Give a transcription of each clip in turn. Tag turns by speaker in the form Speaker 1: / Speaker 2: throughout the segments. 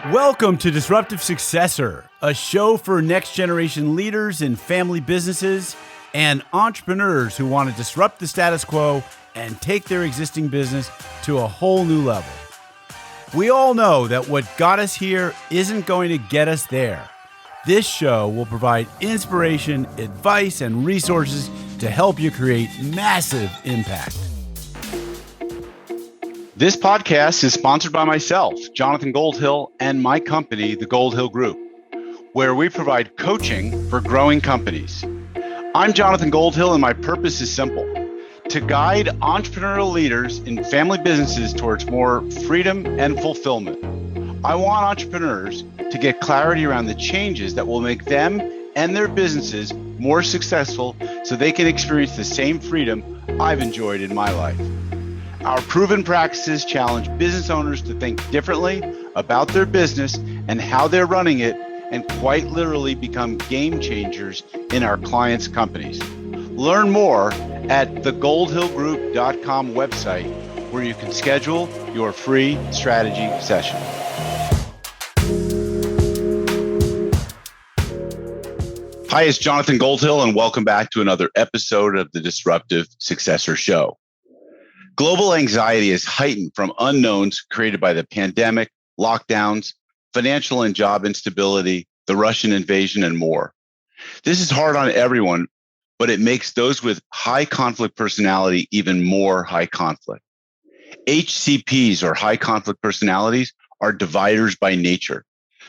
Speaker 1: Welcome to Disruptive Successor, a show for next generation leaders in family businesses and entrepreneurs who want to disrupt the status quo and take their existing business to a whole new level. We all know that what got us here isn't going to get us there. This show will provide inspiration, advice, and resources to help you create massive impact. This podcast is sponsored by myself, Jonathan Goldhill, and my company, the Goldhill Group, where we provide coaching for growing companies. I'm Jonathan Goldhill, and my purpose is simple: to guide entrepreneurial leaders in family businesses towards more freedom and fulfillment. I want entrepreneurs to get clarity around the changes that will make them and their businesses more successful so they can experience the same freedom I've enjoyed in my life. Our proven practices challenge business owners to think differently about their business and how they're running it, and quite literally become game changers in our clients' companies. Learn more at thegoldhillgroup.com website, where you can schedule your free strategy session. Hi, it's Jonathan Goldhill, and welcome back to another episode of the Disruptive Successor Show. Global anxiety is heightened from unknowns created by the pandemic, lockdowns, financial and job instability, the Russian invasion, and more. This is hard on everyone, but it makes those with high conflict personality even more high conflict. HCPs, or high conflict personalities, are dividers by nature.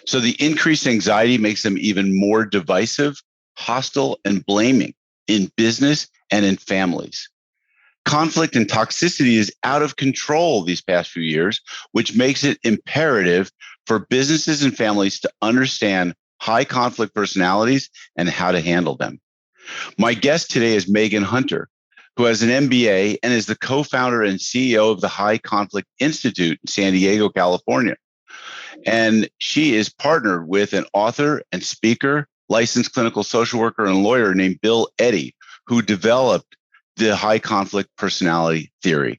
Speaker 1: So the increased anxiety makes them even more divisive, hostile, and blaming in business and in families. Conflict and toxicity is out of control these past few years, which makes it imperative for businesses and families to understand high conflict personalities and how to handle them. My guest today is Megan Hunter, who has an MBA and is the co-founder and CEO of the High Conflict Institute in San Diego, California. And she is partnered with an author and speaker, licensed clinical social worker and lawyer named Bill Eddy, who developed the high conflict personality theory.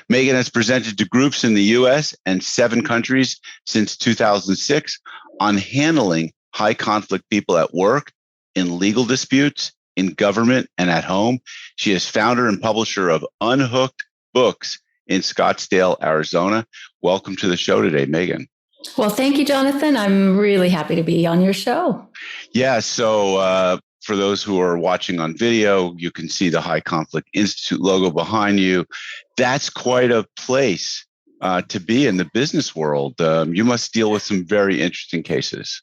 Speaker 1: Megan has presented to groups in the US and 7 countries since 2006 on handling high conflict people at work, in legal disputes, in government, and at home. She is founder and publisher of Unhooked Books in Scottsdale, Arizona. Welcome to the show today, Megan.
Speaker 2: Well, thank you, Jonathan. I'm really happy to be on your show.
Speaker 1: Yeah, so for those who are watching on video, you can see the High Conflict Institute logo behind you. That's quite a place to be in the business world. You must deal with some very interesting cases.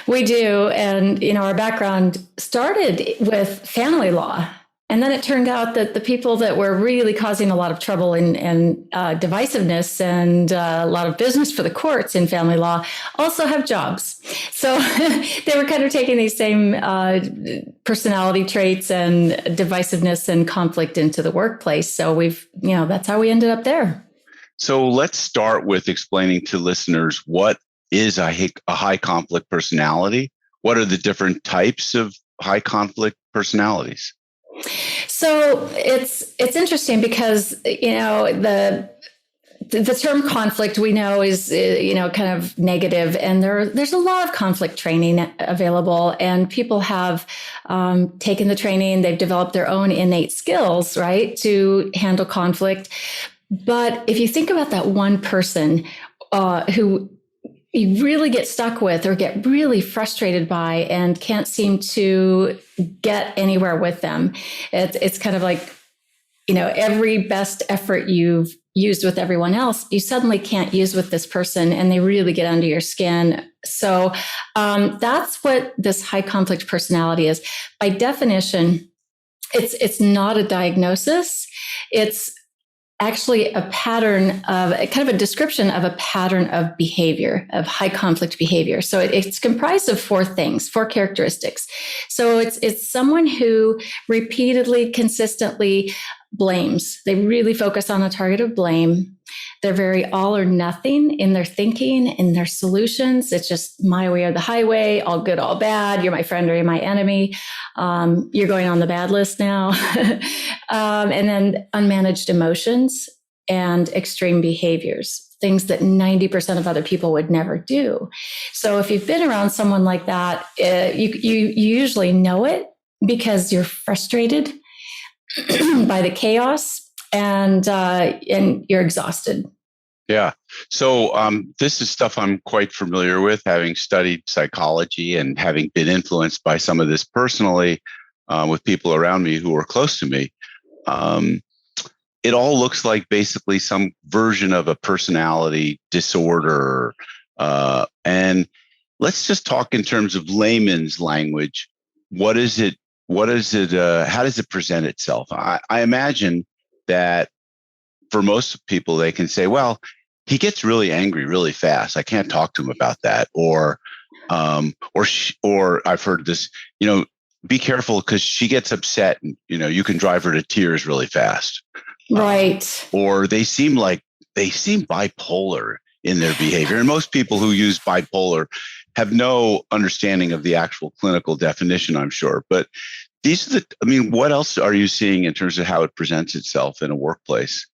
Speaker 2: We do. And, our background started with family law. And then it turned out that the people that were really causing a lot of trouble and divisiveness and a lot of business for the courts in family law also have jobs. So they were kind of taking these same personality traits and divisiveness and conflict into the workplace. So that's how we ended up there.
Speaker 1: So let's start with explaining to listeners what is a high conflict personality. What are the different types of high conflict personalities?
Speaker 2: So it's interesting because, the term conflict we know is, kind of negative, and there's a lot of conflict training available, and people have taken the training. They've developed their own innate skills, right, to handle conflict. But if you think about that one person who you really get stuck with or get really frustrated by and can't seem to get anywhere with them, it's kind of like, every best effort you've used with everyone else, you suddenly can't use with this person, and they really get under your skin. So that's what this high conflict personality is. By definition, it's not a diagnosis. It's actually a pattern of kind of a description of a pattern of behavior, of high conflict behavior. So it's comprised of 4 things, 4 characteristics. So it's someone who repeatedly, consistently blames. They really focus on a target of blame. They're very all or nothing in their thinking, in their solutions. It's just my way or the highway, all good, all bad. You're my friend or you're my enemy. You're going on the bad list now. And then unmanaged emotions and extreme behaviors. things that 90% of other people would never do. So if you've been around someone like that, you usually know it because you're frustrated by the chaos and you're exhausted.
Speaker 1: Yeah. So this is stuff I'm quite familiar with, having studied psychology and having been influenced by some of this personally with people around me who are close to me. It all looks like basically some version of a personality disorder. And let's just talk in terms of layman's language. What is it? How does it present itself? I imagine that for most people, they can say, well, he gets really angry really fast. I can't talk to him about that. Or I've heard this, be careful because she gets upset and, you can drive her to tears really fast.
Speaker 2: Right.
Speaker 1: Or they seem bipolar in their behavior. And most people who use bipolar have no understanding of the actual clinical definition, I'm sure. But what else are you seeing in terms of how it presents itself in a workplace?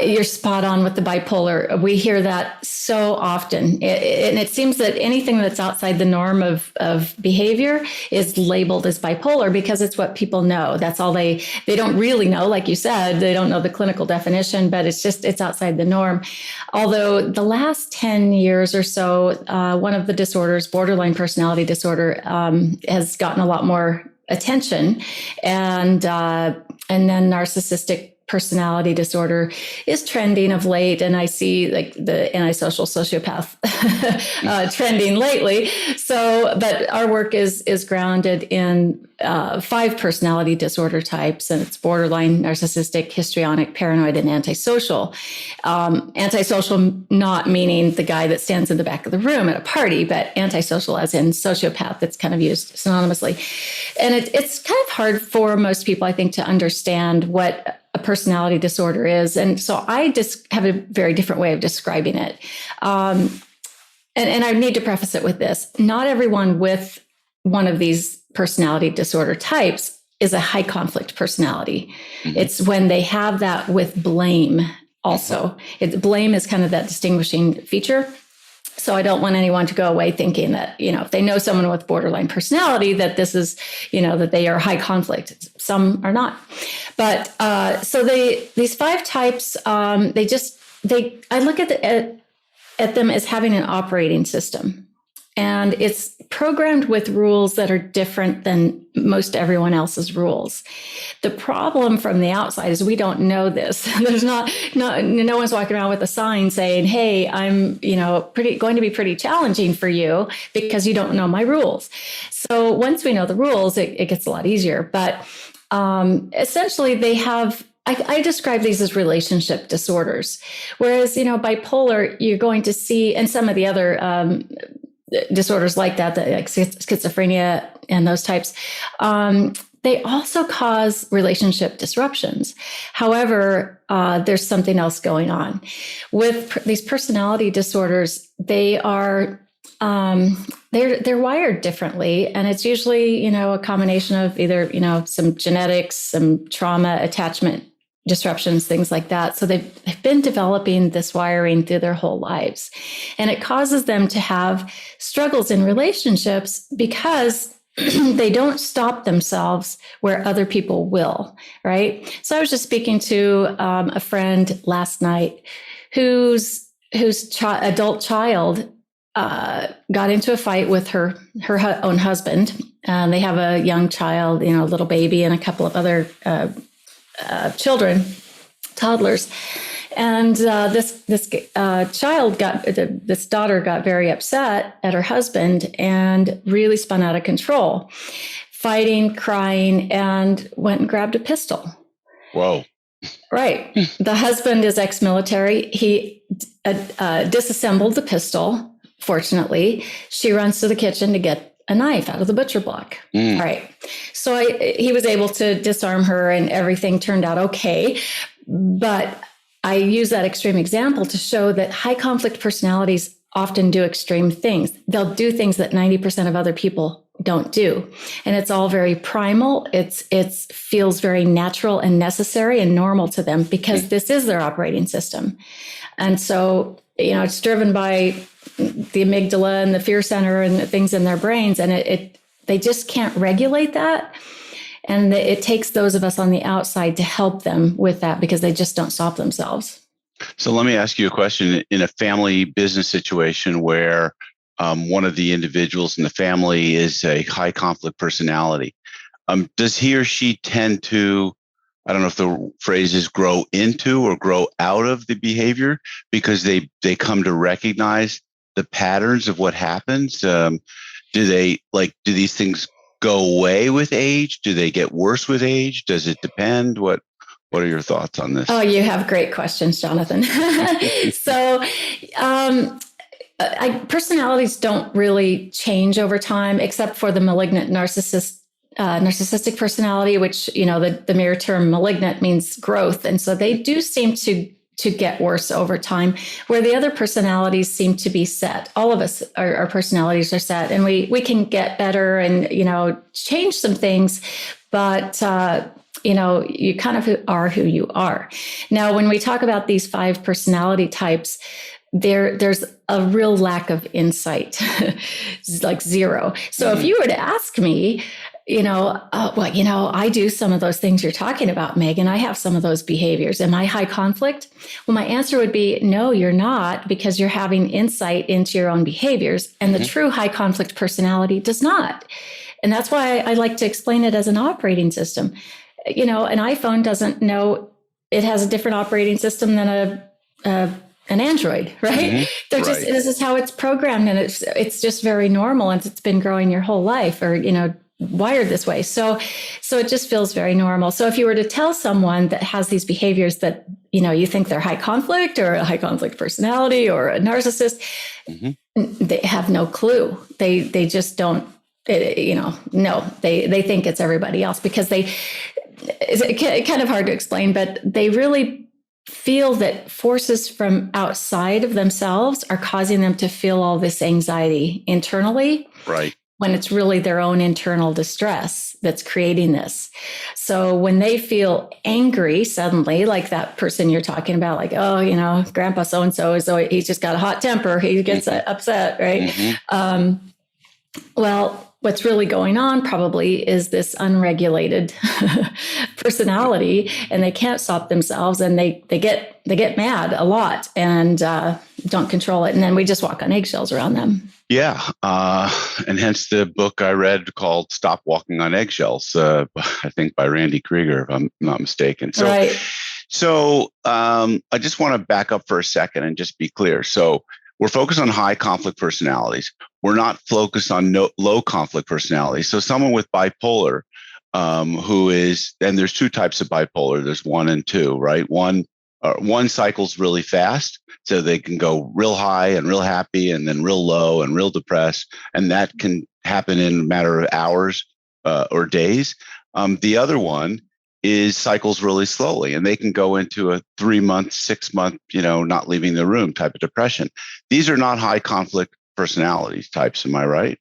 Speaker 2: You're spot on with the bipolar. We hear that so often. And it seems that anything that's outside the norm of behavior is labeled as bipolar because it's what people know. That's all they don't really know. Like you said, they don't know the clinical definition, but it's outside the norm. Although the last 10 years or so, one of the disorders, borderline personality disorder, has gotten a lot more attention. And then narcissistic personality disorder is trending of late. And I see like the antisocial sociopath trending lately. So, but our work is grounded in 5 personality disorder types, and it's borderline, narcissistic, histrionic, paranoid, and antisocial. Antisocial not meaning the guy that stands in the back of the room at a party, but antisocial as in sociopath. That's kind of used synonymously. And it's kind of hard for most people, I think, to understand what a personality disorder is. And so I just have a very different way of describing it. And I need to preface it with this. Not everyone with one of these personality disorder types is a high conflict personality. Mm-hmm. It's when they have that with blame also. Blame is kind of that distinguishing feature. So I don't want anyone to go away thinking that, if they know someone with borderline personality, that this is, that they are high conflict. Some are not. But so these 5 types, I look at them as having an operating system. And it's programmed with rules that are different than most everyone else's rules. The problem from the outside is we don't know this. There's no one's walking around with a sign saying, "Hey, I'm going to be pretty challenging for you because you don't know my rules." So once we know the rules, it gets a lot easier. But essentially, they have. I describe these as relationship disorders, whereas bipolar you're going to see, and some of the other disorders like that like schizophrenia and those types, they also cause relationship disruptions. However, there's something else going on with these personality disorders. They are they're wired differently, and it's usually a combination of either some genetics, some trauma, attachment disruptions, things like that. So they've been developing this wiring through their whole lives. And it causes them to have struggles in relationships because they don't stop themselves where other people will, right? So I was just speaking to a friend last night whose adult child got into a fight with her own husband. They have a young child, a little baby, and a couple of other children, toddlers, and this daughter got very upset at her husband and really spun out of control, fighting, crying, and went and grabbed a pistol.
Speaker 1: Whoa!
Speaker 2: Right. The husband is ex-military. He disassembled the pistol. Fortunately, she runs to the kitchen to get a knife out of the butcher block. All right. So he was able to disarm her and everything turned out okay. But I use that extreme example to show that high conflict personalities often do extreme things. They'll do things that 90% of other people don't do. And it's all very primal. It feels very natural and necessary and normal to them because this is their operating system. And so, it's driven by the amygdala and the fear center and the things in their brains. And they just can't regulate that. And it takes those of us on the outside to help them with that because they just don't stop themselves.
Speaker 1: So let me ask you a question. In a family business situation where one of the individuals in the family is a high conflict personality, does he or she tend to, I don't know if the phrase is grow into or grow out of the behavior because they come to recognize the patterns of what happens? Do these things go away with age? Do they get worse with age? Does it depend? What are your thoughts on this?
Speaker 2: Oh, you have great questions, Jonathan. So, personalities don't really change over time, except for the malignant narcissistic personality, which, the mirror term malignant means growth. And so they do seem to get worse over time, where the other personalities seem to be set. All of us, our personalities are set, and we can get better and, change some things, but you kind of are who you are. Now, when we talk about these 5 personality types, there's a real lack of insight, like zero. So if you were to ask me, I do some of those things you're talking about, Megan. I have some of those behaviors. Am I high conflict? Well, my answer would be no, you're not, because you're having insight into your own behaviors. And the true high conflict personality does not. And that's why I like to explain it as an operating system. An iPhone doesn't know it has a different operating system than an Android, right? This is how it's programmed, and it's just very normal, and it's been growing your whole life, or wired this way. So it just feels very normal. So if you were to tell someone that has these behaviors that you think they're high conflict or a high conflict personality or a narcissist, they have no clue. They just don't. They think it's everybody else because it's kind of hard to explain, but they really feel that forces from outside of themselves are causing them to feel all this anxiety internally.
Speaker 1: Right.
Speaker 2: When it's really their own internal distress that's creating this. So when they feel angry suddenly, like that person you're talking about, like, Grandpa so-and-so, he's just got a hot temper. He gets upset, right? Well, what's really going on probably is this unregulated personality, and they can't stop themselves, and they get mad a lot and don't control it. And then we just walk on eggshells around them.
Speaker 1: Yeah. And hence the book I read called Stop Walking on Eggshells, I think by Randy Krieger, if I'm not mistaken. So,
Speaker 2: right.
Speaker 1: So I just want to back up for a second and just be clear. So we're focused on high conflict personalities. We're not focused on low conflict personalities. So someone with bipolar, who is, and there's 2 types of bipolar. There's 1 and 2, right? One cycles really fast, so they can go real high and real happy, and then real low and real depressed, and that can happen in a matter of hours or days. The other one is cycles really slowly, and they can go into a 3-month, 6-month, not leaving the room type of depression. These are not high conflict personality types. Am I right?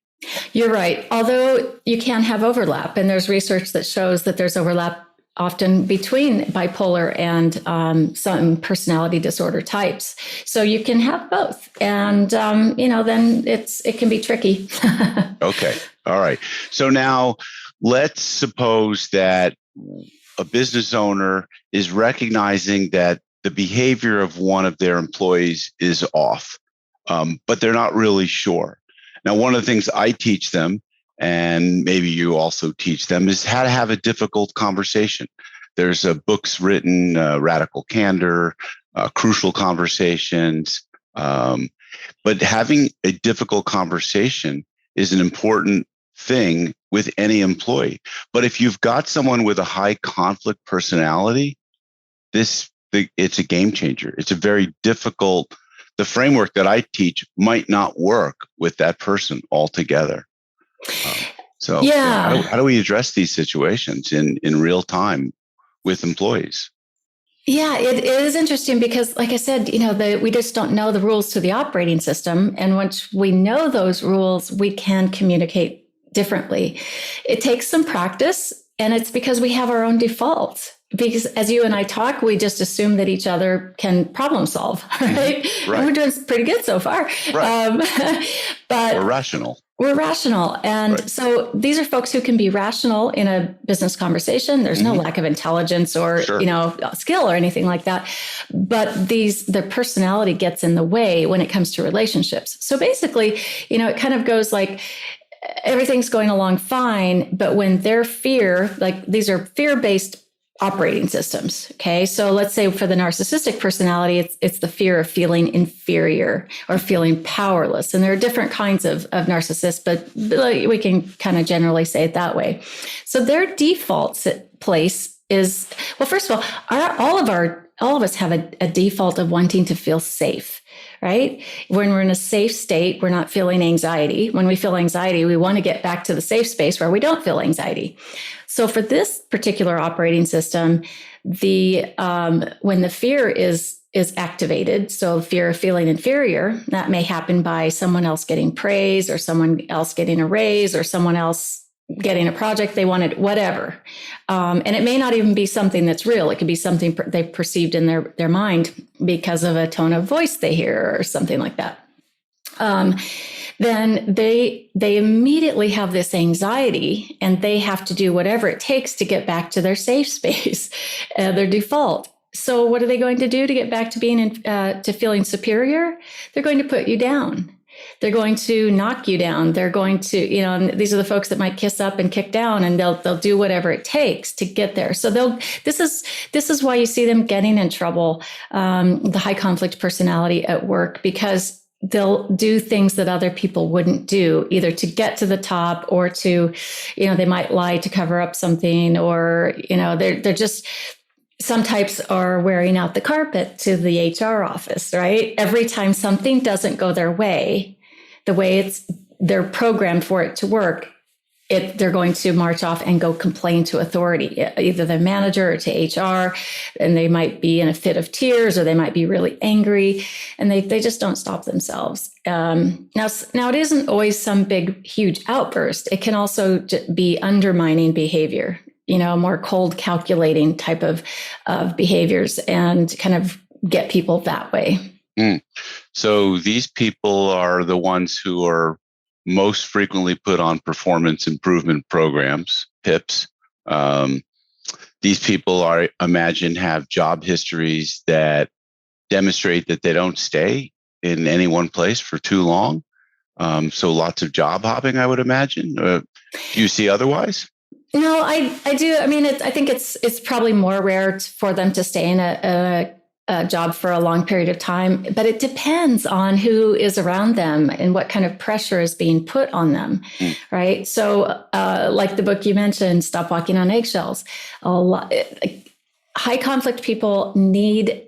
Speaker 2: You're right. Although you can have overlap, and there's research that shows that there's overlap often between bipolar and some personality disorder types. So you can have both. And, then it can be tricky.
Speaker 1: Okay. All right. So now let's suppose that a business owner is recognizing that the behavior of one of their employees is off, but they're not really sure. Now, one of the things I teach them, and maybe you also teach them, is how to have a difficult conversation. There's books written, Radical Candor, Crucial Conversations, but having a difficult conversation is an important thing with any employee. But if you've got someone with a high conflict personality, it's a game changer. It's a very difficult, the framework that I teach might not work with that person altogether. How do we address these situations in real time with employees?
Speaker 2: Yeah, it is interesting because, like I said, we just don't know the rules to the operating system. And once we know those rules, we can communicate differently. It takes some practice, and it's because we have our own defaults. because as you and I talk, we just assume that each other can problem solve, right?
Speaker 1: Mm-hmm. Right.
Speaker 2: And we're doing pretty good so far.
Speaker 1: Right.
Speaker 2: But
Speaker 1: we're rational.
Speaker 2: We're rational. And
Speaker 1: right.
Speaker 2: So these are folks who can be rational in a business conversation. There's no lack of intelligence or, skill or anything like that. But the personality gets in the way when it comes to relationships. So basically, it kind of goes like, everything's going along fine, but when their fear, like these are fear-based operating systems. Okay. So let's say for the narcissistic personality, it's the fear of feeling inferior or feeling powerless. And there are different kinds of narcissists, but we can kind of generally say it that way. So their default place is, well, first of all, all of us have a default of wanting to feel safe. Right? When we're in a safe state, we're not feeling anxiety. When we feel anxiety, we want to get back to the safe space where we don't feel anxiety. So for this particular operating system, when the fear is activated, so fear of feeling inferior, that may happen by someone else getting praise or someone else getting a raise or someone else getting a project they wanted, whatever. And it may not even be something that's real. It could be something they perceived in their mind because of a tone of voice they hear or something like that. Then they immediately have this anxiety and they have to do whatever it takes to get back to their safe space, their default. So what are they going to do to get back to being to feeling superior? They're going to put you down. They're going to knock you down. They're going to, and these are the folks that might kiss up and kick down, and they'll do whatever it takes to get there. So this is why you see them getting in trouble, the high conflict personality at work, because they'll do things that other people wouldn't do, either to get to the top or to, they might lie to cover up something, or, they're just, some types are wearing out the carpet to the HR office, right? Every time something doesn't go their way, the way they're programmed for it to work, they're going to march off and go complain to authority, either the manager or to HR, and they might be in a fit of tears or they might be really angry, and they just don't stop themselves. Now it isn't always some big, huge outburst. It can also be undermining behavior, more cold, calculating type of behaviors, and kind of get people that way.
Speaker 1: So these people are the ones who are most frequently put on performance improvement programs, PIPs. These people I imagine, have job histories that demonstrate that they don't stay in any one place for too long. So lots of job hopping, I would imagine. Do you see otherwise?
Speaker 2: No, I do. I mean, I think it's probably more rare for them to stay in a job for a long period of time, but it depends on who is around them and what kind of pressure is being put on them, right? So, like the book you mentioned, Stop Walking on Eggshells, high conflict people need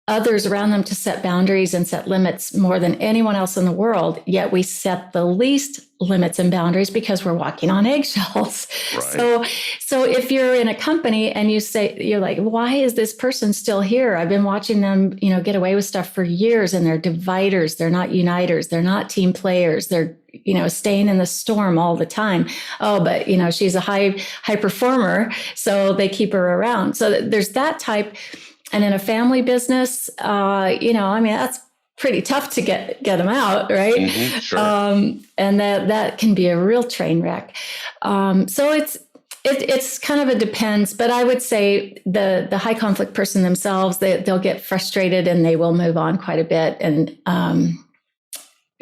Speaker 2: others around them to set boundaries and set limits more than anyone else in the world. Yet we set the least limits and boundaries because we're walking on eggshells. Right. So if you're in a company and you're like, why is this person still here? I've been watching them, get away with stuff for years, and they're dividers. They're not uniters. They're not team players. They're, staying in the storm all the time. Oh, but she's a high performer, so they keep her around. So there's that type. And in a family business, that's pretty tough to get them out, right?
Speaker 1: Mm-hmm, sure.
Speaker 2: And that can be a real train wreck. So it's kind of a depends, but I would say the high conflict person themselves, they'll get frustrated and they will move on quite a bit and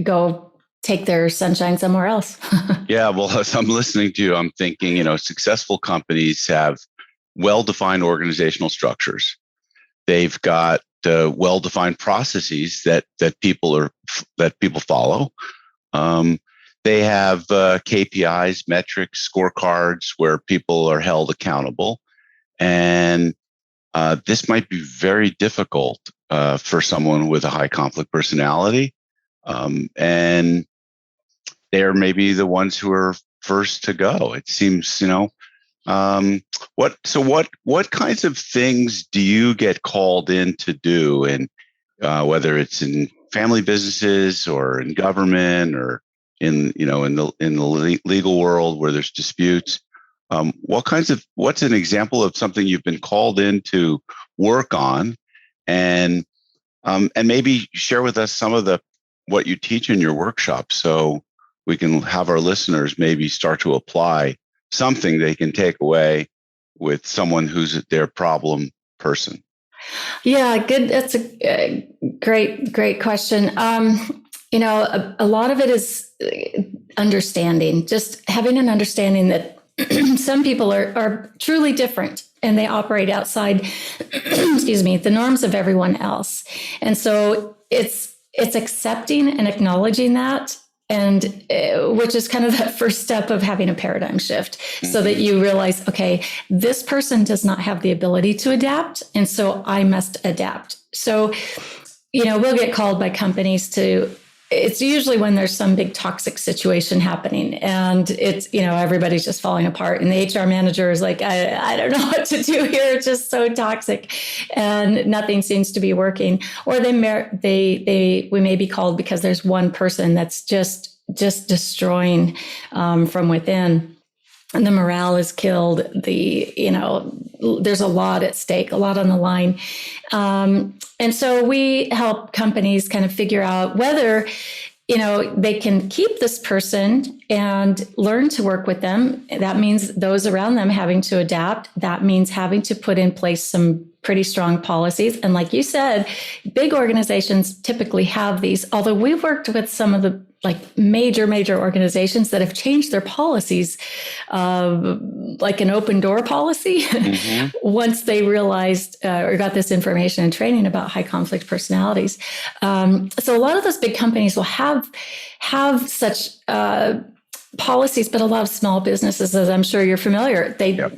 Speaker 2: go take their sunshine somewhere else.
Speaker 1: Yeah, well, as I'm listening to you, I'm thinking, successful companies have well-defined organizational structures. They've got well-defined processes that people follow. They have KPIs, metrics, scorecards where people are held accountable, and this might be very difficult for someone with a high conflict personality, and they're maybe the ones who are first to go. It seems, what kinds of things do you get called in to do? And whether it's in family businesses or in government or in the legal world where there's disputes, What's an example of something you've been called in to work on, and maybe share with us some of what you teach in your workshops, so we can have our listeners maybe start to apply something they can take away with someone who's their problem person.
Speaker 2: Yeah, good. That's a great question. A lot of it is understanding, just having an understanding that some people are truly different and they operate outside, excuse me, the norms of everyone else. And so it's accepting and acknowledging that, and which is kind of that first step of having a paradigm shift, so that you realize, okay, this person does not have the ability to adapt, and so I must adapt. So, we'll get called by companies it's usually when there's some big toxic situation happening, and it's, everybody's just falling apart, and the HR manager is like, I don't know what to do here. It's just so toxic and nothing seems to be working. Or we may be called because there's one person that's just destroying from within. And the morale is killed. There's a lot at stake, a lot on the line. And so we help companies kind of figure out whether, they can keep this person and learn to work with them. That means those around them having to adapt. That means having to put in place some pretty strong policies. And like you said, big organizations typically have these, although we've worked with some of the major organizations that have changed their policies, like an open door policy, once they realized or got this information and training about high conflict personalities. So a lot of those big companies will have such policies, but a lot of small businesses, as I'm sure you're familiar, they're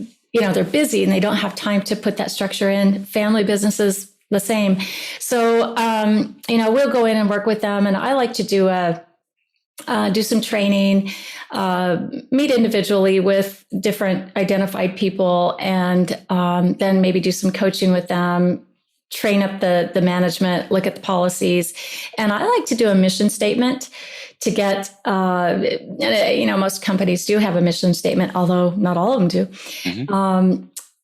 Speaker 2: busy and they don't have time to put that structure in. Family businesses, the same. So, we'll go in and work with them. And I like to do some training, meet individually with different identified people, and then maybe do some coaching with them, train up the management, look at the policies. And I like to do a mission statement to get, most companies do have a mission statement, although not all of them do.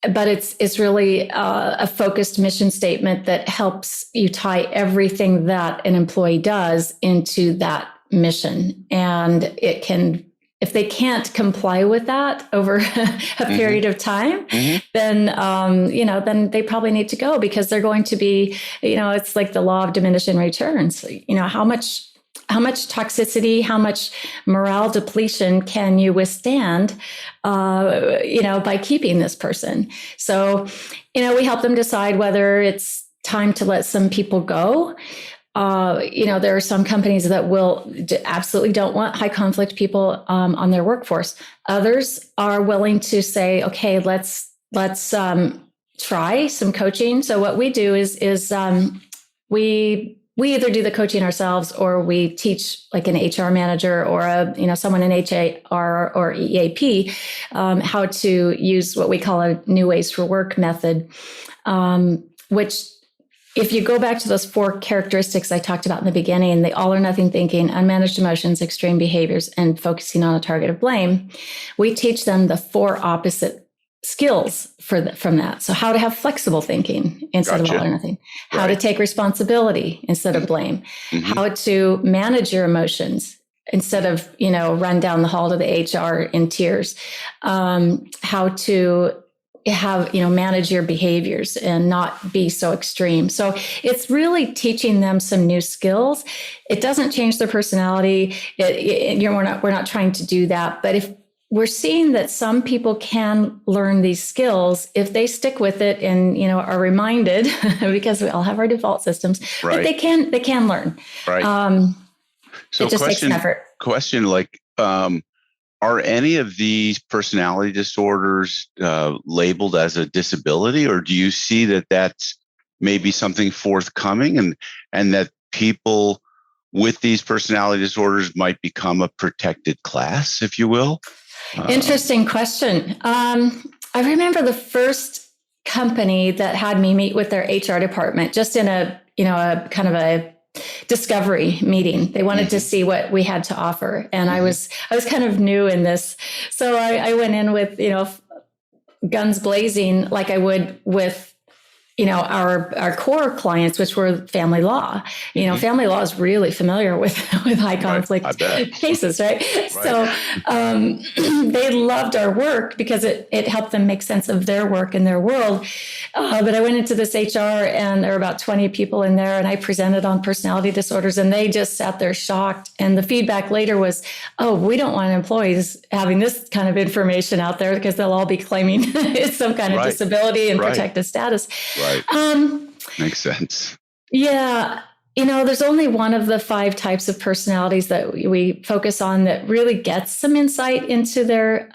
Speaker 2: But it's really a focused mission statement that helps you tie everything that an employee does into that mission. And it can, if they can't comply with that over a period of time, then, then they probably need to go, because they're going to be, it's like the law of diminishing returns. How much toxicity, how much morale depletion can you withstand, by keeping this person? So, we help them decide whether it's time to let some people go. There are some companies that absolutely don't want high conflict people on their workforce. Others are willing to say, okay, let's try some coaching. So what we do is we either do the coaching ourselves, or we teach like an HR manager or someone in HR or EAP how to use what we call a new ways for work method, which, if you go back to those 4 characteristics I talked about in the beginning, the all or nothing thinking, unmanaged emotions, extreme behaviors, and focusing on a target of blame, we teach them the 4 opposite skills from that. So how to have flexible thinking instead of all or nothing, how to take responsibility instead of blame, how to manage your emotions instead of, run down the hall to the HR in tears, how to manage your behaviors and not be so extreme. So it's really teaching them some new skills. It doesn't change their personality. We're not trying to do that. But if we're seeing that some people can learn these skills, if they stick with it and, are reminded, because we all have our default systems, but they can learn.
Speaker 1: Right. So
Speaker 2: it just takes an effort.
Speaker 1: Question, are any of these personality disorders labeled as a disability, or do you see that that's maybe something forthcoming, and that people with these personality disorders might become a protected class, if you will?
Speaker 2: Interesting question. I remember the first company that had me meet with their HR department, just in a kind of a discovery meeting. They wanted to see what we had to offer. And I was kind of new in this. So I went in with, guns blazing, like I would with, our core clients, which were family law. Family law is really familiar with high conflict cases, right? So they loved our work because it helped them make sense of their work and their world. But I went into this HR, and there were about 20 people in there, and I presented on personality disorders, and they just sat there shocked. And the feedback later was, oh, we don't want employees having this kind of information out there because they'll all be claiming it's some kind of disability and protected status.
Speaker 1: Right. Makes sense.
Speaker 2: Yeah. There's only one of the 5 types of personalities that we focus on that really gets some insight into their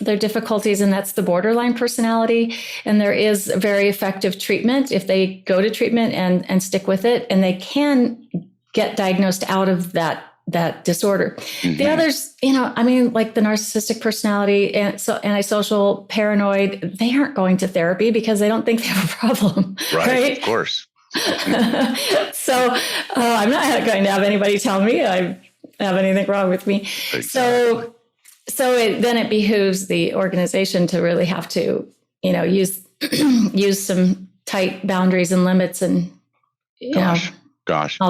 Speaker 2: difficulties, and that's the borderline personality. And there is very effective treatment if they go to treatment and stick with it, and they can get diagnosed out of that disorder. The others, like the narcissistic personality and so antisocial, paranoid, they aren't going to therapy because they don't think they have a problem. Right?
Speaker 1: Of course.
Speaker 2: So I'm not going to have anybody tell me I have anything wrong with me. Exactly. So it behooves the organization to really have to, use some tight boundaries and limits and, all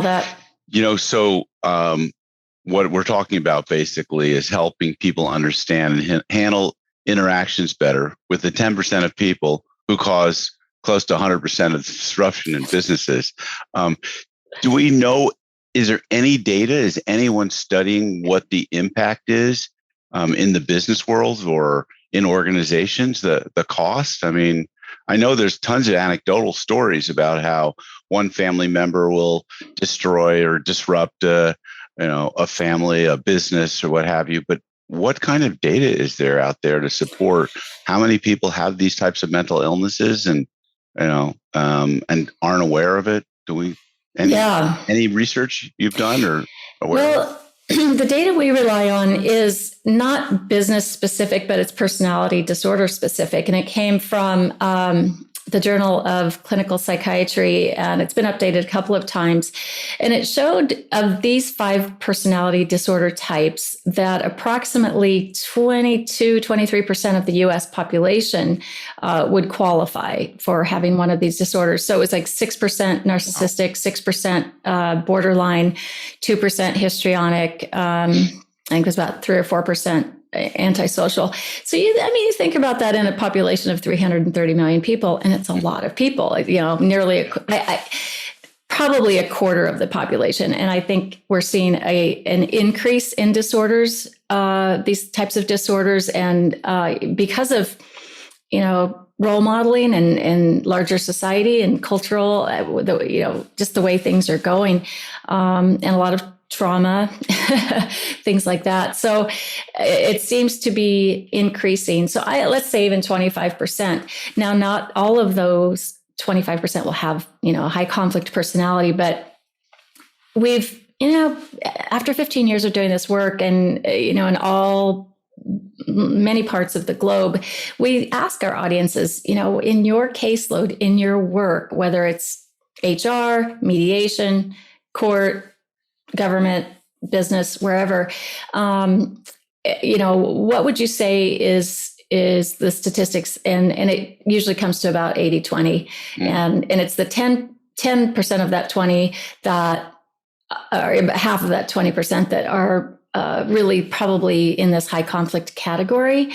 Speaker 2: that.
Speaker 1: So what we're talking about basically is helping people understand and handle interactions better with the 10% of people who cause close to 100% of disruption in businesses. Do we know, is there any data? Is anyone studying what the impact is in the business world or in organizations, the cost? I mean, I know there's tons of anecdotal stories about how one family member will destroy or disrupt a family, a business, or what have you. But what kind of data is there out there to support how many people have these types of mental illnesses and and aren't aware of it? Do we any research you've done or aware of?
Speaker 2: The data we rely on is not business specific, but it's personality disorder specific. And it came from the Journal of Clinical Psychiatry, and it's been updated a couple of times. And it showed of these 5 personality disorder types that approximately 23% of the US population would qualify for having one of these disorders. So it was like 6% narcissistic, 6% borderline, 2% histrionic, I think it was about 3 or 4% antisocial. So you think about that in a population of 330 million people, and it's a lot of people, nearly probably a quarter of the population. And I think we're seeing an increase in disorders, these types of disorders. And because of, role modeling and larger society and cultural, just the way things are going, and a lot of trauma, things like that. So it seems to be increasing. So let's say even 25%. Now, not all of those 25% will have, a high conflict personality, but we've, after 15 years of doing this work and, in many parts of the globe, we ask our audiences, in your caseload, in your work, whether it's HR, mediation, court, government, business, wherever, what would you say is the statistics? And it usually comes to about 80-20. And it's the 10% of that 20 that are half of that 20% that are really probably in this high conflict category.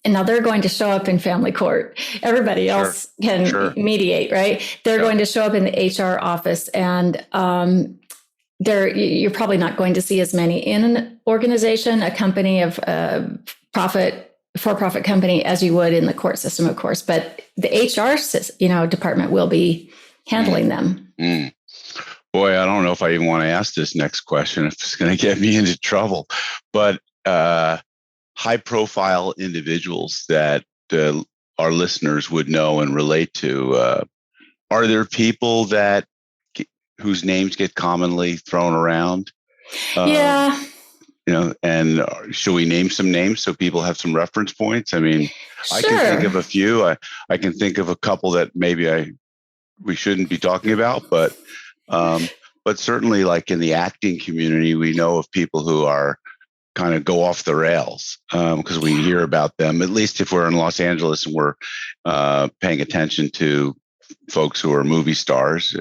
Speaker 2: And now they're going to show up in family court. Everybody else can mediate, right? They're going to show up in the HR office, and you're probably not going to see as many in an organization, a company of for-profit company, as you would in the court system, of course. But the HR, department will be handling them.
Speaker 1: Boy, I don't know if I even want to ask this next question, if it's going to get me into trouble. But high-profile individuals that our listeners would know and relate to, are there people whose names get commonly thrown around? And should we name some names so people have some reference points? I mean, sure. I can think of a few. I can think of a couple that maybe we shouldn't be talking about, but but certainly like in the acting community, we know of people who are kind of go off the rails because we hear about them, at least if we're in Los Angeles and we're paying attention to folks who are movie stars,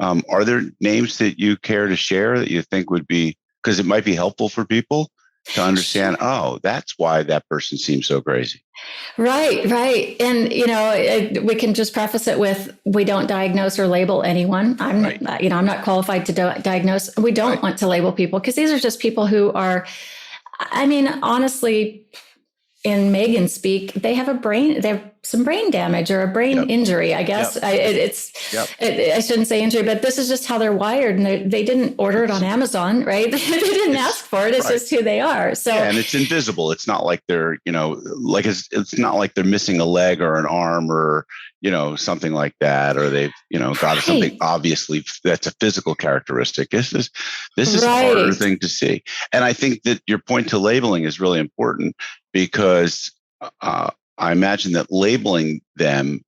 Speaker 1: are there names that you care to share that you think would be, because it might be helpful for people to understand, oh, that's why that person seems so crazy.
Speaker 2: Right, right. And, we can just preface it with, we don't diagnose or label anyone. I'm not qualified to diagnose. We don't want to label people because these are just people who are, honestly, in Megan speak, they have some brain damage or a brain injury, I guess. I shouldn't say injury, but this is just how they're wired, and they didn't order it on Amazon, right? They didn't ask for it. It's just who they are. So,
Speaker 1: and it's invisible. It's not like they're, like it's not like they're missing a leg or an arm or, something like that, or they've, got something obviously that's a physical characteristic. This is a harder thing to see. And I think that your point to labeling is really important because I imagine that labeling them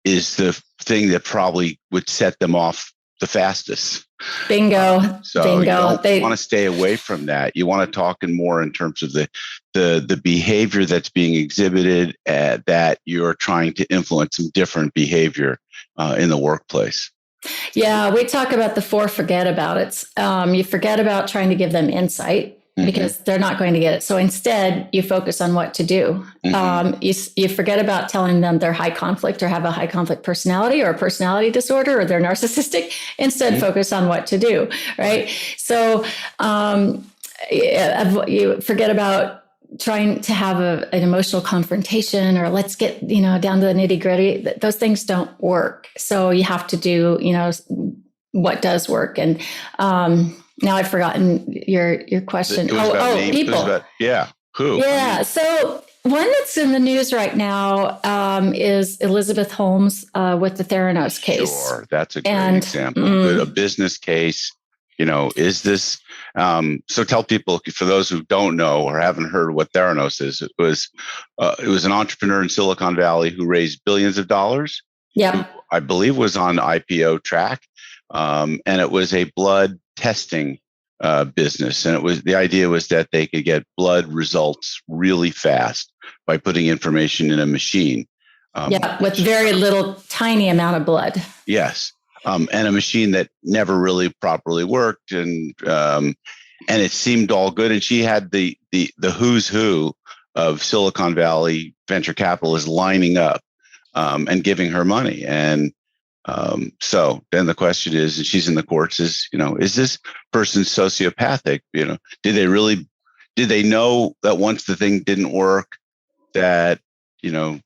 Speaker 1: is the thing that probably would set them off the fastest.
Speaker 2: Bingo.
Speaker 1: So you don't want to stay away from that. You want to talk more in terms of the behavior that's being exhibited, that you're trying to influence some different behavior in the workplace.
Speaker 2: Yeah, we talk about the 4 forget about it. You forget about trying to give them insight, because they're not going to get it. So instead, you focus on what to do. You forget about telling them they're high conflict or have a high conflict personality or a personality disorder or they're narcissistic. Instead, focus on what to do, right? So you forget about trying to have an emotional confrontation or let's get, down to the nitty gritty. Those things don't work. So you have to do, what does work. And now I've forgotten your question.
Speaker 1: People. Who?
Speaker 2: Yeah. So one that's in the news right now is Elizabeth Holmes with the Theranos case.
Speaker 1: Sure, that's a great example. A business case. Is this? So tell people, for those who don't know or haven't heard what Theranos is, it was an entrepreneur in Silicon Valley who raised billions of dollars.
Speaker 2: Yeah,
Speaker 1: I believe was on IPO track, and it was a blood testing business, and the idea was that they could get blood results really fast by putting information in a machine.
Speaker 2: With very little, tiny amount of blood.
Speaker 1: Yes, and a machine that never really properly worked, and it seemed all good. And she had the who's who of Silicon Valley venture capitalists lining up and giving her money, and so then the question is, and she's in the courts, is this person sociopathic? Did they know that once the thing didn't work that, they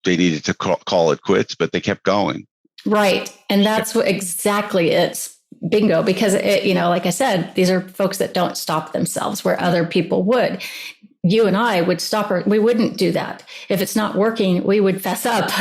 Speaker 1: needed to call it quits, but they kept going.
Speaker 2: Right. And that's what exactly it's bingo, because like I said, these are folks that don't stop themselves where other people would. You and I would stop her. We wouldn't do that. If it's not working, we would fess up.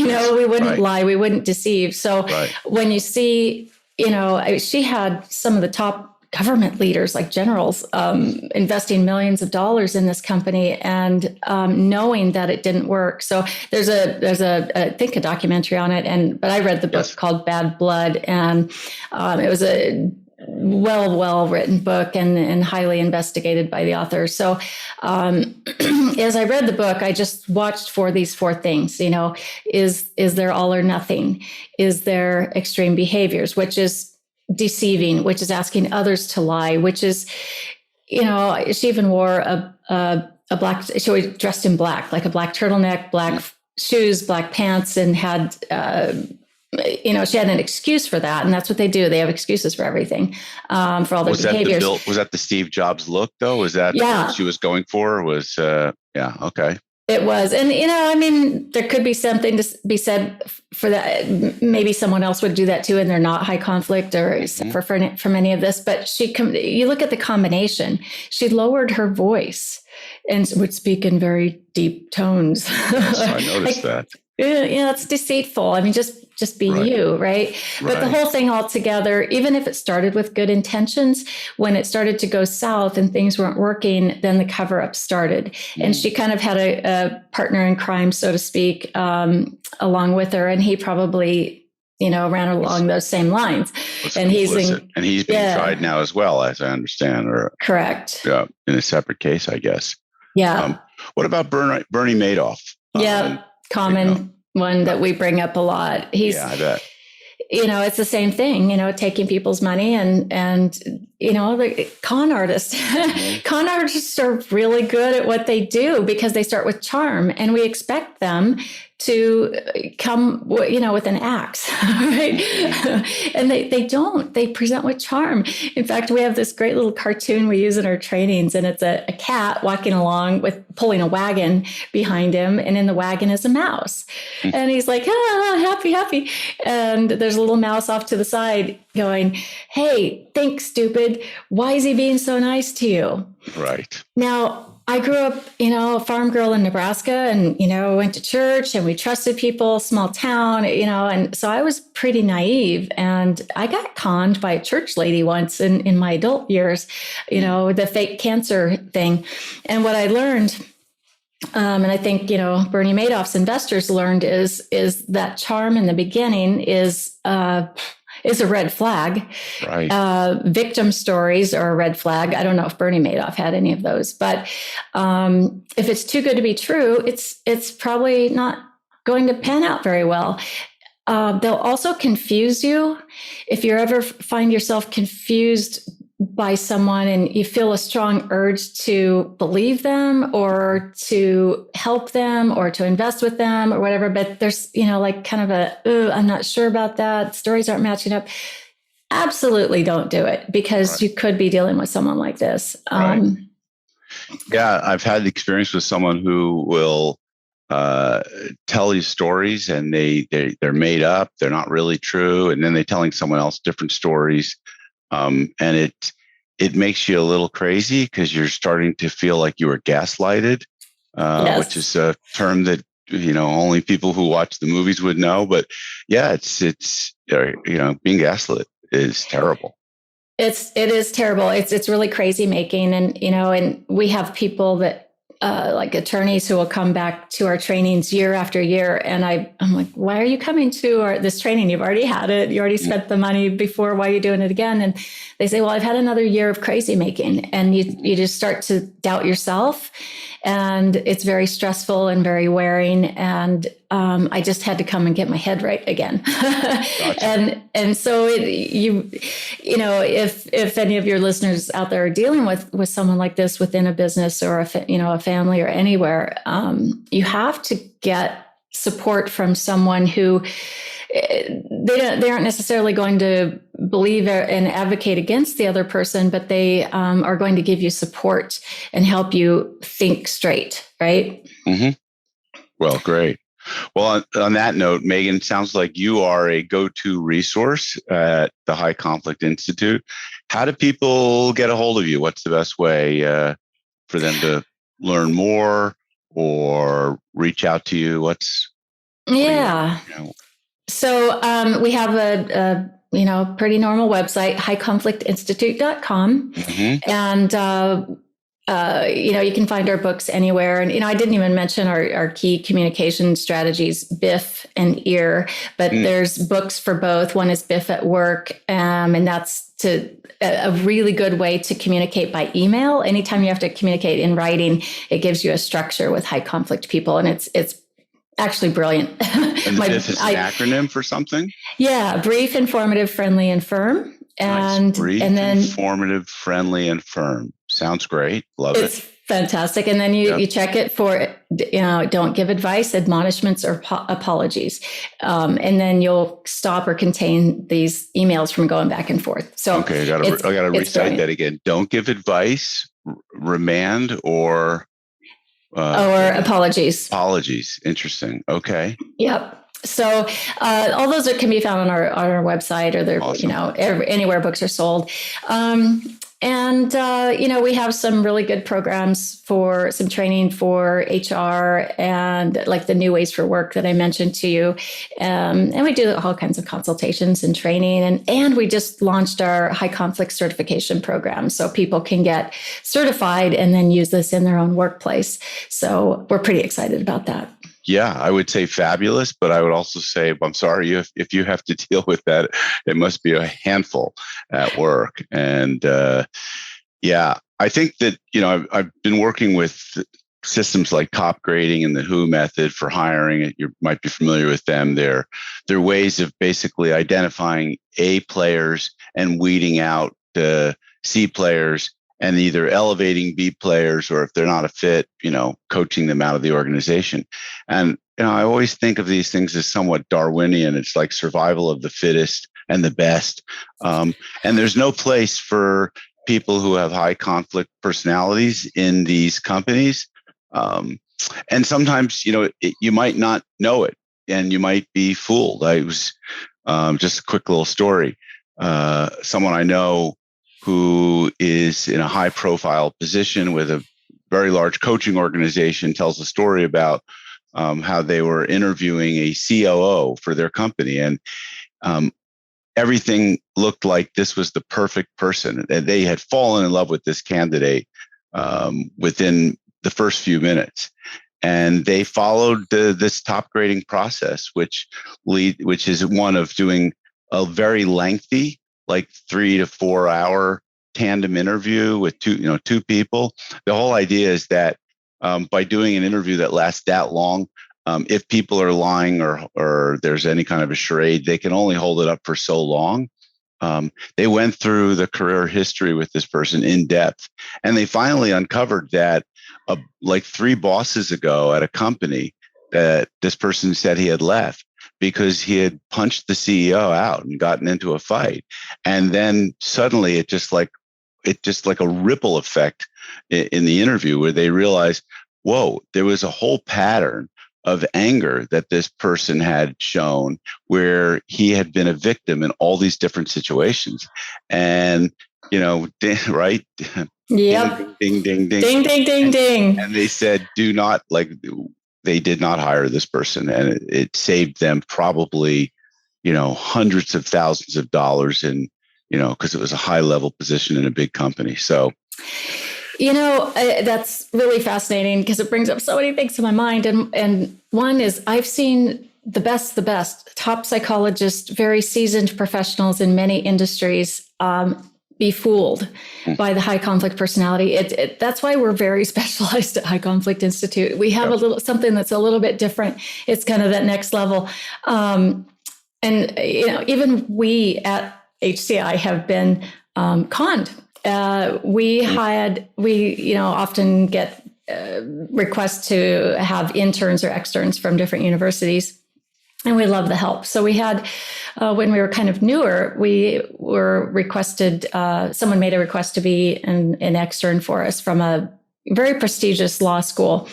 Speaker 2: We wouldn't lie. We wouldn't deceive. So when you see, she had some of the top government leaders, like generals, investing millions of dollars in this company and knowing that it didn't work. So there's I think a documentary on it. But I read the book called Bad Blood, and it was a well written book and highly investigated by the author. So as I read the book, I just watched for these 4 things. Is there all or nothing? Is there extreme behaviors, which is deceiving, which is asking others to lie, which is, she even wore a black, she was dressed in black, like a black turtleneck, black shoes, black pants, and had she had an excuse for that. And that's what they do. They have excuses for everything, for all their behaviors.
Speaker 1: Was that the Steve Jobs look, though? Was that what she was going for? Okay. It was.
Speaker 2: And, there could be something to be said for that. Maybe someone else would do that too, and they're not high conflict or suffer from any of this. But you look at the combination. She lowered her voice and would speak in very deep tones.
Speaker 1: Yes, I noticed that.
Speaker 2: It's deceitful. Just be you, right? But the whole thing altogether, even if it started with good intentions, when it started to go south and things weren't working, then the cover-up started. And she kind of had a partner in crime, so to speak, along with her. And he probably, ran along those same lines. And he's
Speaker 1: being tried now as well, as I understand, or
Speaker 2: correct.
Speaker 1: Yeah, in a separate case, I guess.
Speaker 2: Yeah.
Speaker 1: What about Bernie Madoff?
Speaker 2: Common one that we bring up a lot.
Speaker 1: I bet.
Speaker 2: It's the same thing, taking people's money and the con artists. Con artists are really good at what they do because they start with charm, and we expect them to come, with an axe, right? And they don't. They present with charm. In fact, we have this great little cartoon we use in our trainings, and it's a cat walking along pulling a wagon behind him, and in the wagon is a mouse. And he's like, happy. And there's a little mouse off to the side going, hey, think, stupid. Why is he being so nice to you?
Speaker 1: Right.
Speaker 2: Now, I grew up, a farm girl in Nebraska, and, went to church, and we trusted people, small town, and so I was pretty naive, and I got conned by a church lady once in my adult years, the fake cancer thing. And what I learned, and I think, Bernie Madoff's investors learned is that charm in the beginning is a red flag.
Speaker 1: Right.
Speaker 2: Victim stories are a red flag. I don't know if Bernie Madoff had any of those, but if it's too good to be true, it's probably not going to pan out very well. They'll also confuse you. If you ever find yourself confused by someone and you feel a strong urge to believe them or to help them or to invest with them or whatever, but there's, kind of I'm not sure about that. Stories aren't matching up. Absolutely don't do it, because you could be dealing with someone like this.
Speaker 1: Right. Yeah, I've had the experience with someone who will tell these stories, and they're made up. They're not really true. And then they're telling someone else different stories. And it makes you a little crazy because you're starting to feel like you were gaslighted, which is a term that, only people who watch the movies would know. But yeah, it's being gaslit is terrible.
Speaker 2: It is terrible. It's really crazy making. And, and we have people that, like attorneys who will come back to our trainings year after year. And I'm like, why are you coming to this training? You've already had it. You already spent the money before. Why are you doing it again? And they say, well, I've had another year of crazy making. And you just start to doubt yourself. And it's very stressful and very wearing. And I just had to come and get my head right again. Gotcha. And so if any of your listeners out there are dealing with someone like this within a business or a family or anywhere, you have to get support from someone who they aren't necessarily going to believe and advocate against the other person, but they are going to give you support and help you think straight, right?
Speaker 1: Mm-hmm. Well, great. Well, on that note, Megan, sounds like you are a go-to resource at the High Conflict Institute. How do people get a hold of you? What's the best way for them to learn more or reach out to you?
Speaker 2: So we have a pretty normal website, highconflictinstitute.com. Mm-hmm. And you can find our books anywhere. And, I didn't even mention our key communication strategies, BIF and EAR, but there's books for both. One is BIF at Work, and that's a really good way to communicate by email. Anytime you have to communicate in writing, it gives you a structure with high conflict people. And it's actually brilliant.
Speaker 1: And BIF is an acronym for something?
Speaker 2: Yeah, brief, informative, friendly, and firm.
Speaker 1: And informative, friendly, and firm. Sounds great. Love it.
Speaker 2: It's fantastic. And then you check it for, don't give advice, admonishments, or apologies. And then you'll stop or contain these emails from going back and forth. So
Speaker 1: okay, I gotta recite that again. Don't give advice, remand, or
Speaker 2: apologies.
Speaker 1: Apologies. Interesting. Okay.
Speaker 2: Yep. So all those can be found on our website, or they're
Speaker 1: awesome.
Speaker 2: Anywhere books are sold. We have some really good programs for some training for HR and like the new ways for work that I mentioned to you. And we do all kinds of consultations and training. And we just launched our high conflict certification program, so people can get certified and then use this in their own workplace. So we're pretty excited about that.
Speaker 1: Yeah, I would say fabulous, but I would also say, I'm sorry if you have to deal with that. It must be a handful at work. And yeah, I think that, I've been working with systems like top grading and the WHO method for hiring. You might be familiar with them. They're ways of basically identifying A players and weeding out the C players and either elevating B players, or if they're not a fit, coaching them out of the organization. And I always think of these things as somewhat Darwinian. It's like survival of the fittest and the best. And there's no place for people who have high conflict personalities in these companies. And sometimes, you might not know it and you might be fooled. I was just a quick little story. Someone I know who is in a high profile position with a very large coaching organization tells a story about how they were interviewing a COO for their company. And everything looked like this was the perfect person. They had fallen in love with this candidate within the first few minutes. And they followed this top grading process, which is one of doing a very lengthy, like 3 to 4 hour tandem interview with two people. The whole idea is that by doing an interview that lasts that long, if people are lying or there's any kind of a charade, they can only hold it up for so long. They went through the career history with this person in depth, and they finally uncovered that like 3 bosses ago at a company that this person said he had left because he had punched the CEO out and gotten into a fight. And then suddenly it just like a ripple effect in the interview where they realized, whoa, there was a whole pattern of anger that this person had shown where he had been a victim in all these different situations. And, right?
Speaker 2: Yep.
Speaker 1: Ding, ding, ding, ding.
Speaker 2: Ding, ding, ding, ding.
Speaker 1: And they said, they did not hire this person. And it saved them probably, hundreds of thousands of dollars in, because it was a high level position in a big company. So,
Speaker 2: that's really fascinating because it brings up so many things to my mind. And one is I've seen the best top psychologists, very seasoned professionals in many industries, be fooled by the high conflict personality. That's why we're very specialized at High Conflict Institute. We have something that's a little bit different. It's kind of that next level. And even we at HCI have been conned. We often get requests to have interns or externs from different universities, and we love the help. So we had, when we were kind of newer, we were requested, someone made a request to be an extern for us from a very prestigious law school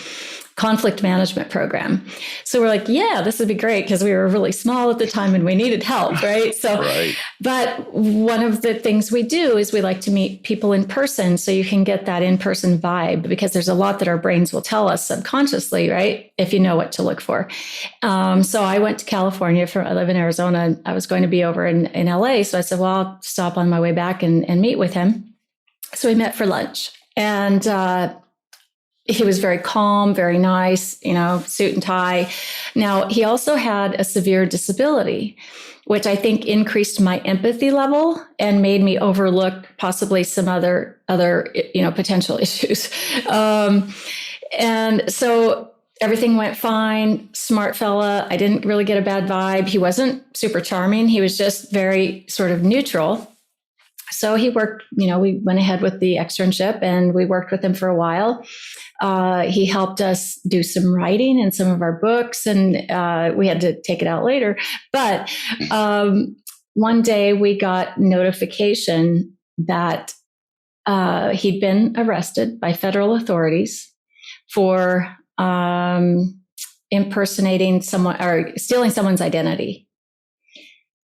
Speaker 2: conflict management program. So we're like, yeah, this would be great because we were really small at the time and we needed help, right? So,
Speaker 1: right.
Speaker 2: But one of the things we do is we like to meet people in person so you can get that in-person vibe, because there's a lot that our brains will tell us subconsciously, right? If you know what to look for. So I went to California. I live in Arizona. I was going to be over in LA. So I said, well, I'll stop on my way back and meet with him. So we met for lunch, and he was very calm, very nice, suit and tie. Now, he also had a severe disability, which I think increased my empathy level and made me overlook possibly some other potential issues. And so everything went fine. Smart fella. I didn't really get a bad vibe. He wasn't super charming. He was just very sort of neutral. So he worked, we went ahead with the externship and we worked with him for a while. He helped us do some writing in some of our books, and we had to take it out later. But one day we got notification that he'd been arrested by federal authorities for impersonating someone or stealing someone's identity.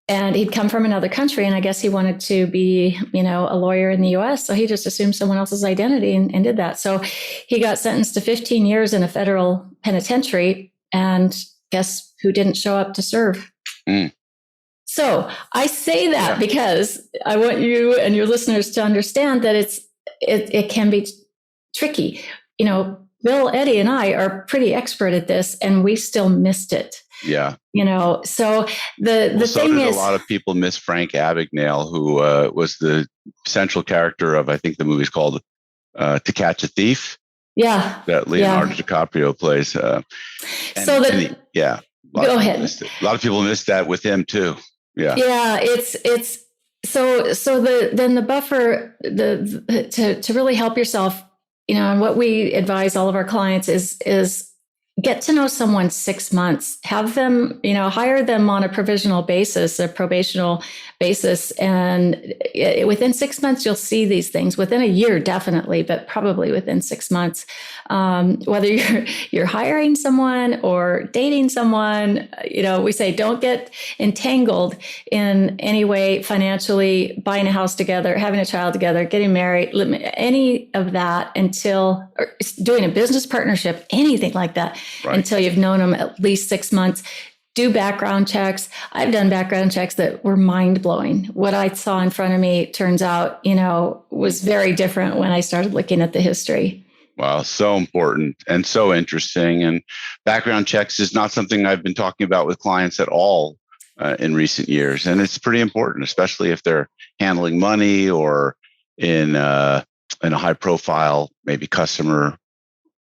Speaker 2: And he'd come from another country, and I guess he wanted to be, a lawyer in the U.S. So he just assumed someone else's identity and did that. So he got sentenced to 15 years in a federal penitentiary, and guess who didn't show up to serve? So I say that because I want you and your listeners to understand that it can be tricky. Bill, Eddie, and I are pretty expert at this, and we still missed it.
Speaker 1: Yeah.
Speaker 2: So the
Speaker 1: so
Speaker 2: thing
Speaker 1: did
Speaker 2: is,
Speaker 1: a lot of people miss Frank Abagnale, who was the central character of, I think the movie's called To Catch a Thief.
Speaker 2: Yeah.
Speaker 1: That Leonardo DiCaprio plays.
Speaker 2: Go ahead.
Speaker 1: A lot of people missed that with him too. Yeah.
Speaker 2: Yeah. It's so then the buffer, to really help yourself, and what we advise all of our clients is get to know someone 6 months, have them, hire them on a provisional basis, a probational basis. And within 6 months, you'll see these things. Within a year, definitely, but probably within 6 months. Whether you're hiring someone or dating someone, we say don't get entangled in any way financially, buying a house together, having a child together, getting married, any of that or doing a business partnership, anything like that. Right. Until you've known them at least 6 months. Do background checks. I've done background checks that were mind blowing. What I saw in front of me turns out, was very different when I started looking at the history.
Speaker 1: Wow, so important and so interesting. And background checks is not something I've been talking about with clients at all in recent years. And it's pretty important, especially if they're handling money or in a high profile, maybe customer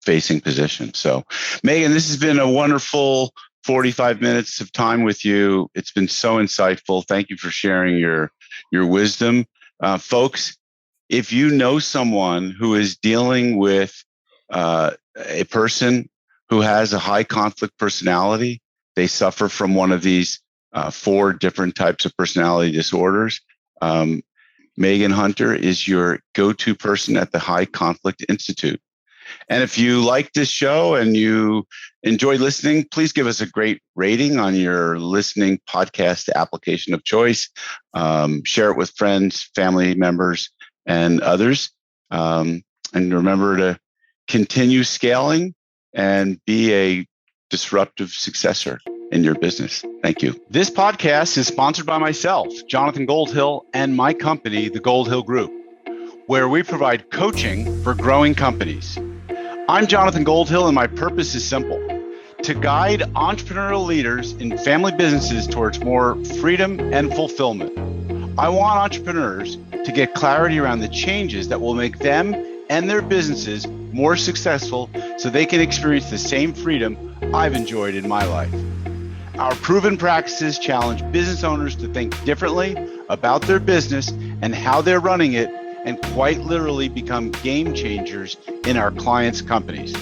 Speaker 1: facing position. So Megan, this has been a wonderful 45 minutes of time with you. It's been so insightful. Thank you for sharing your wisdom. Folks, if you know someone who is dealing with a person who has a high conflict personality, they suffer from one of these 4 different types of personality disorders, Megan Hunter is your go-to person at the High Conflict Institute. And if you like this show and you enjoy listening, please give us a great rating on your listening podcast application of choice. Share it with friends, family members, and others. And remember to continue scaling and be a disruptive successor in your business. Thank you. This podcast is sponsored by myself, Jonathan Goldhill, and my company, the Goldhill Group, where we provide coaching for growing companies. I'm Jonathan Goldhill, and my purpose is simple: to guide entrepreneurial leaders in family businesses towards more freedom and fulfillment. I want entrepreneurs to get clarity around the changes that will make them and their businesses more successful so they can experience the same freedom I've enjoyed in my life. Our proven practices challenge business owners to think differently about their business and how they're running it, and quite literally become game changers in our clients' companies.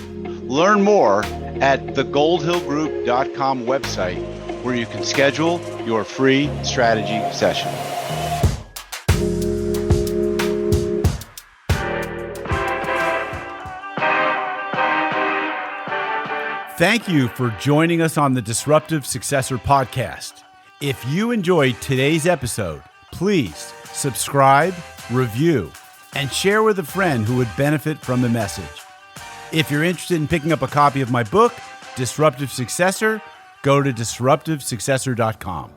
Speaker 1: Learn more at thegoldhillgroup.com website, where you can schedule your free strategy session. Thank you for joining us on the Disruptive Successor podcast. If you enjoyed today's episode, please subscribe, review, and share with a friend who would benefit from the message. If you're interested in picking up a copy of my book, Disruptive Successor, go to disruptivesuccessor.com.